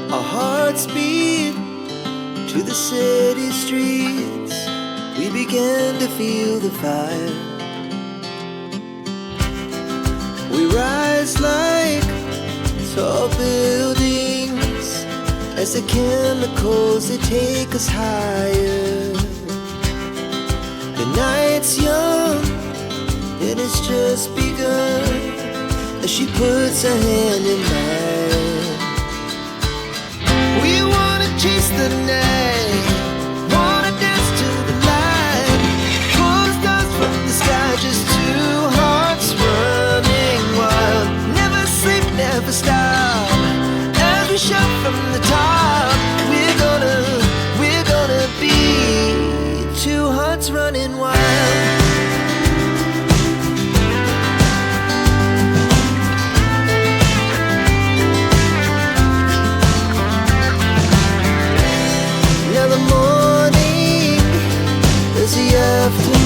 Our hearts beat to the city streets. We began to feel the fire. We rise like tall buildings as the chemicals, they take us higher. The night's young and it's just begun as she puts her hand in mine. We wanna chase the night, wanna dance to the light, pull stars from the sky, just two hearts running wild. Never sleep, never stop, as we shout from the top. We're gonna be two hearts running wild. Now the morning is the afternoon.